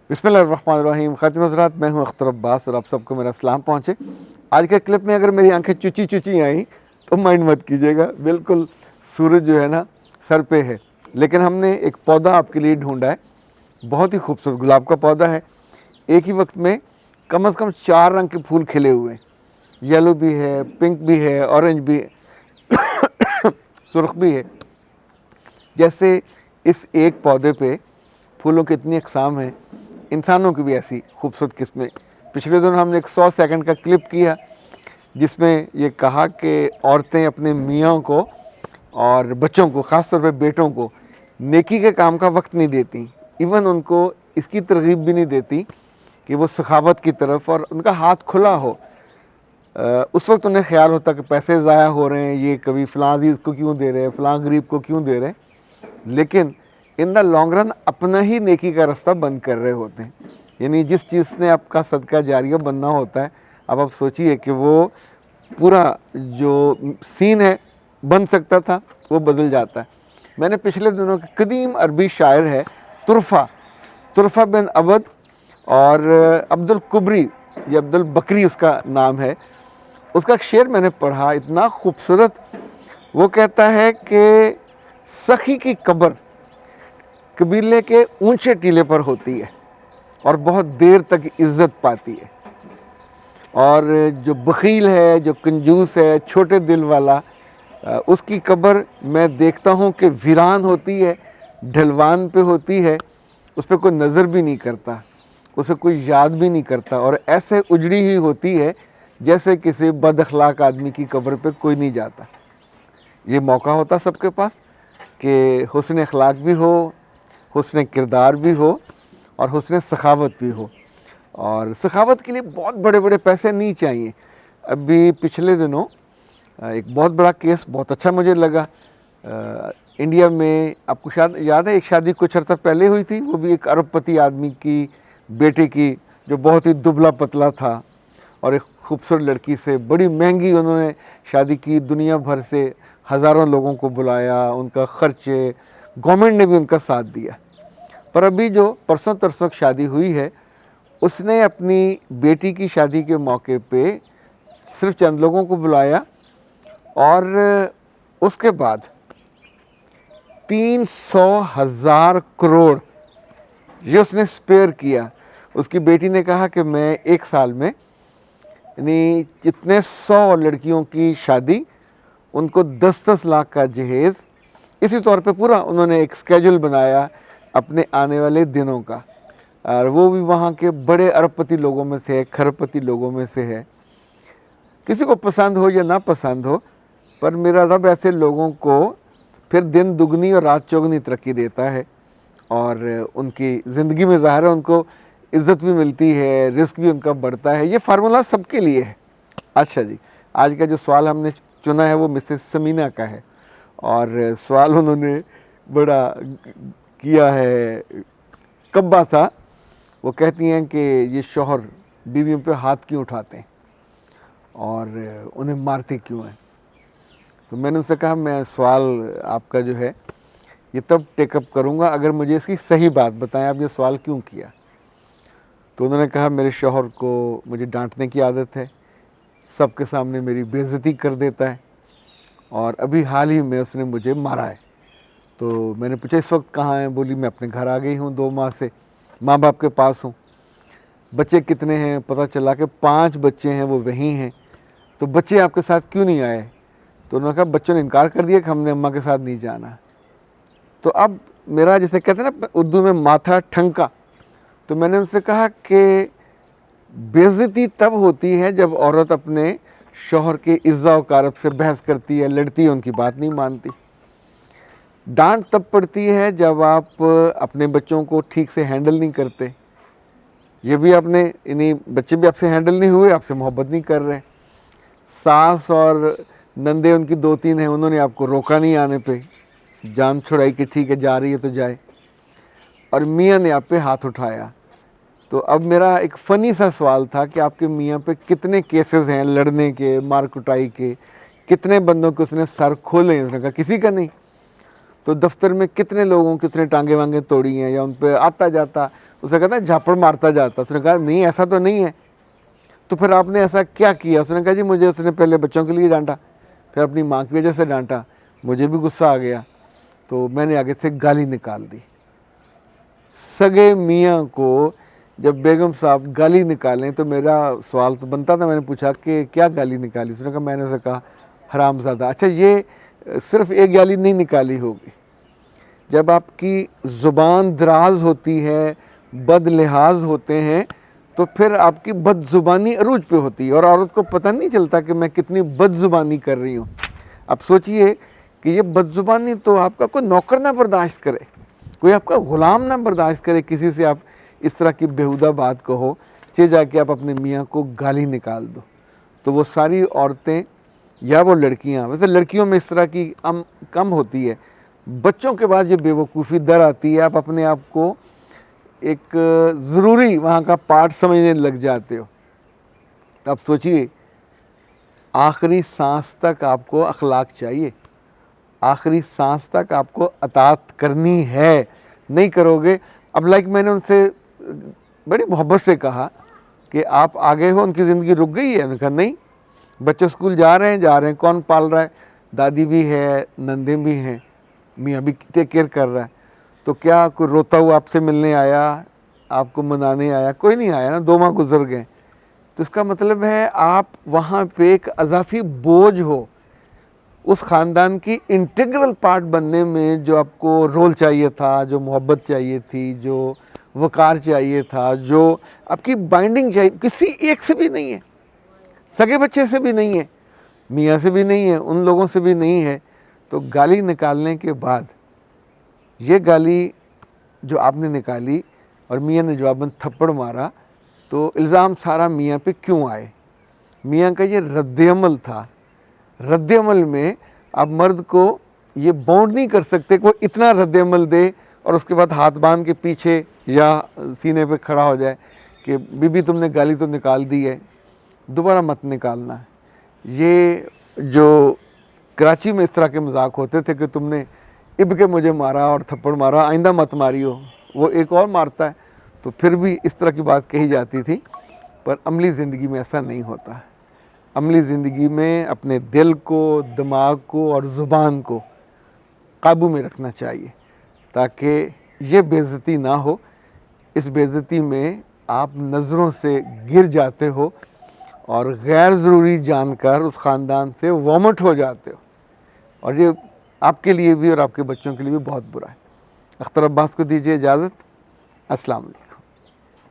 बिस्मिल्लाहिर्रहमानिर्रहीम। ख़ातिन हज़रात, मैं हूं अख्तर अब्बास और आप सबको मेरा सलाम पहुंचे। आज के क्लिप में अगर मेरी आंखें चुची चुची आई तो माइंड मत कीजिएगा। बिल्कुल सूरज जो है ना सर पे है, लेकिन हमने एक पौधा आपके लिए ढूंढा है। बहुत ही खूबसूरत गुलाब का पौधा है। एक ही वक्त में कम से कम 4 रंग के फूल खिले हुए हैं। येलो भी है, पिंक भी है, ऑरेंज भी है, सुर्ख भी है। जैसे इस एक पौधे पे फूलों की इतनी अक़साम हैं, इंसानों की भी ऐसी खूबसूरत किस्में। पिछले दिनों हमने एक 100 सेकंड का क्लिप किया जिसमें ये कहा कि औरतें अपने मियाँ को और बच्चों को, ख़ास तौर पे बेटों को, नेकी के काम का वक्त नहीं देती। इवन उनको इसकी तरगीब भी नहीं देती कि वो सखावत की तरफ, और उनका हाथ खुला हो। उस वक्त उन्हें ख्याल होता कि पैसे ज़ाया हो रहे हैं, ये कभी फ़लाँ अज़ीज़ को क्यों दे रहे हैं, फ़लाँ गरीब को क्यों दे रहे हैं, लेकिन इन द लॉन्ग रन अपना ही नेकी का रास्ता बंद कर रहे होते हैं। यानी जिस चीज़ ने आपका सदका जारिया बनना होता है, अब आप सोचिए कि वो पूरा जो सीन है बन सकता था वो बदल जाता है। मैंने पिछले दिनों के कदीम अरबी शायर है तुरफ़ा बिन अबद और अब्दुल कुबरी या अब्दुल बकरी उसका नाम है, उसका शेर मैंने पढ़ा, इतना खूबसूरत। वो कहता है कि सखी की कब्र कबीले के ऊंचे टीले पर होती है और बहुत देर तक इज़्ज़त पाती है, और जो बख़ील है, जो कंजूस है, छोटे दिल वाला, उसकी कब्र मैं देखता हूँ कि वीरान होती है, ढलवान पे होती है, उस पर कोई नज़र भी नहीं करता, उसे कोई याद भी नहीं करता, और ऐसे उजड़ी ही होती है जैसे किसी बद अखलाक आदमी की कब्र पे कोई नहीं जाता। ये मौका होता सबके पास कि हुस्न अखलाक भी हो, हुस्न किरदार भी हो, और हुस्न सखावत भी हो। और सखावत के लिए बहुत बड़े बड़े पैसे नहीं चाहिए। अभी पिछले दिनों एक बहुत बड़ा केस बहुत अच्छा मुझे लगा। इंडिया में आपको शायद याद है, एक शादी कुछ अर्सा पहले हुई थी, वो भी एक अरबपति आदमी की बेटे की, जो बहुत ही दुबला पतला था, और एक खूबसूरत लड़की से बड़ी महंगी उन्होंने शादी की। दुनिया भर से हज़ारों लोगों को बुलाया, उनका खर्चे, गवर्नमेंट ने भी उनका साथ दिया। पर अभी जो परसों तरसों शादी हुई है, उसने अपनी बेटी की शादी के मौके पे सिर्फ चंद लोगों को बुलाया, और उसके बाद 300,000 करोड़ ये उसने स्पेयर किया। उसकी बेटी ने कहा कि मैं एक साल में यानी जितने 100 लड़कियों की शादी, उनको 10-10 लाख का जहेज़, इसी तौर पे पूरा उन्होंने एक स्केड्यूल बनाया अपने आने वाले दिनों का। और वो भी वहाँ के बड़े अरबपति लोगों में से है, खरबपति लोगों में से है। किसी को पसंद हो या ना पसंद हो, पर मेरा रब ऐसे लोगों को फिर दिन दुगनी और रात चौगनी तरक्की देता है, और उनकी ज़िंदगी में ज़ाहिर है उनको इज़्ज़त भी मिलती है, रिस्क भी उनका बढ़ता है। ये फार्मूला सबके लिए है। अच्छा जी, आज का जो सवाल हमने चुना है वो मिसेस समीना का है, और सवाल उन्होंने बड़ा किया है कब्बा सा। वो कहती हैं कि ये शौहर बीवियों पे हाथ क्यों उठाते हैं और उन्हें मारते क्यों हैं। तो मैंने उनसे कहा, मैं सवाल आपका जो है ये तब टेकअप करूँगा अगर मुझे इसकी सही बात बताएं, आप ये सवाल क्यों किया। तो उन्होंने कहा, मेरे शौहर को मुझे डांटने की आदत है, सबके सामने मेरी बेइज्जती कर देता है, और अभी हाल ही में उसने मुझे मारा है। तो मैंने पूछा, इस वक्त कहाँ हैं? बोली, मैं अपने घर आ गई हूँ, 2 माह से माँ बाप के पास हूँ। बच्चे कितने हैं? पता चला कि 5 बच्चे हैं, वो वहीं हैं। तो बच्चे आपके साथ क्यों नहीं आए? तो उन्होंने कहा, बच्चों ने इनकार कर दिया कि हमने अम्मा के साथ नहीं जाना। तो अब मेरा, जैसे कहते हैं ना उर्दू में, माथा ठनका। तो मैंने उनसे कहा कि बेइज्जती तब होती है जब औरत अपने शौहर के इज़्ज़ा वकारत से बहस करती है, लड़ती है, उनकी बात नहीं मानती। डांट तब पड़ती है जब आप अपने बच्चों को ठीक से हैंडल नहीं करते। ये भी आपने, यानी बच्चे भी आपसे हैंडल नहीं हुए, आपसे मोहब्बत नहीं कर रहे। सास और नंदे उनकी 2-3 हैं, उन्होंने आपको रोका नहीं आने पे, जान छुड़ाई कि ठीक है जा रही है तो जाए, और मियाँ ने आप पे हाथ उठाया। तो अब मेरा एक फ़नी सा सवाल था कि आपके मियाँ पे कितने केसेस हैं लड़ने के, मार कुटाई के, कितने बंदों के उसने सर खोले? उसने कहा, किसी का नहीं। तो दफ्तर में कितने लोगों की उसने टांगे वांगे तोड़ी हैं, या उन पर आता जाता उसे कहता है झापड़ मारता जाता। उसने कहा नहीं ऐसा तो नहीं है। तो फिर आपने ऐसा क्या किया? उसने कहा जी मुझे उसने पहले बच्चों के लिए डांटा, फिर अपनी माँ की वजह से डांटा, मुझे भी गुस्सा आ गया तो मैंने आगे से गाली निकाल दी। सगे मियाँ को जब बेगम साहब गाली निकालें तो मेरा सवाल तो बनता था, मैंने पूछा कि क्या गाली निकाली? उसने कहा, मैंने उसे कहा हरामज़ादा। अच्छा, ये सिर्फ एक गाली नहीं निकाली होगी, जब आपकी ज़ुबान दराज होती है, बद लिहाज होते हैं, तो फिर आपकी बदज़ुबानी अरूज पे होती है और औरत को पता नहीं चलता कि मैं कितनी बदज़ुबानी कर रही हूँ। अब सोचिए कि ये बदज़ुबानी तो आपका कोई नौकर ना बर्दाश्त करे, कोई आपका ग़ुलाम ना बर्दाश्त करे, किसी से आप इस तरह की बेहुदा बात कहो, चाहे जाके आप अपने मियाँ को गाली निकाल दो। तो वो सारी औरतें या वो लड़कियाँ, वैसे लड़कियों में इस तरह की कम होती है, बच्चों के बाद ये बेवकूफ़ी दर आती है, आप अपने आप को एक ज़रूरी वहाँ का पार्ट समझने लग जाते हो। अब सोचिए, आखिरी सांस तक आपको अखलाक चाहिए, आखिरी सांस तक आपको अताअत करनी है, नहीं करोगे। अब लाइक मैंने उनसे बड़ी मोहब्बत से कहा कि आप आ गए हो, उनकी ज़िंदगी रुक गई है? उन्होंने कहा नहीं, बच्चे स्कूल जा रहे हैं, कौन पाल रहा है? दादी भी है, नंदे भी हैं, मियाँ भी टेक केयर कर रहा है। तो क्या कोई रोता हुआ आपसे मिलने आया, आपको मनाने आया? कोई नहीं आया ना, 2 माह गुजर गए। तो इसका मतलब है आप वहाँ पे एक अज़ाफ़ी बोझ हो, उस ख़ानदान की इंटीग्रल पार्ट बनने में जो आपको रोल चाहिए था, जो मोहब्बत चाहिए थी, जो वक़ार चाहिए था, जो आपकी बाइंडिंग चाहिए, किसी एक से भी नहीं है, सगे बच्चे से भी नहीं है, मियाँ से भी नहीं है, उन लोगों से भी नहीं है। तो गाली निकालने के बाद, ये गाली जो आपने निकाली और मियाँ ने जवाबन थप्पड़ मारा, तो इल्ज़ाम सारा मियाँ पे क्यों आए? मियाँ का ये रद्द-ए-अमल था। रद्द-ए-अमल में आप मर्द को ये बाउंड नहीं कर सकते कोई इतना रद्द-ए-अमल दे और उसके बाद हाथ बांध के पीछे या सीने पे खड़ा हो जाए कि बीबी तुमने गाली तो निकाल दी है, दोबारा मत निकालना। ये जो कराची में इस तरह के मजाक होते थे कि तुमने इब के मुझे मारा और थप्पड़ मारा, आइंदा मत मारियो, वो एक और मारता है, तो फिर भी इस तरह की बात कही जाती थी। पर अमली ज़िंदगी में ऐसा नहीं होता है। अमली ज़िंदगी में अपने दिल को, दिमाग को और ज़ुबान को काबू में रखना चाहिए ताकि ये बेइज्जती ना हो। इस बेइज्जती में आप नज़रों से गिर जाते हो और गैर ज़रूरी जानकर उस ख़ानदान से वॉमिट हो जाते हो, और ये आपके लिए भी और आपके बच्चों के लिए भी बहुत बुरा है। अख्तर अब्बास को दीजिए इजाज़त। अस्सलाम वालेकुम।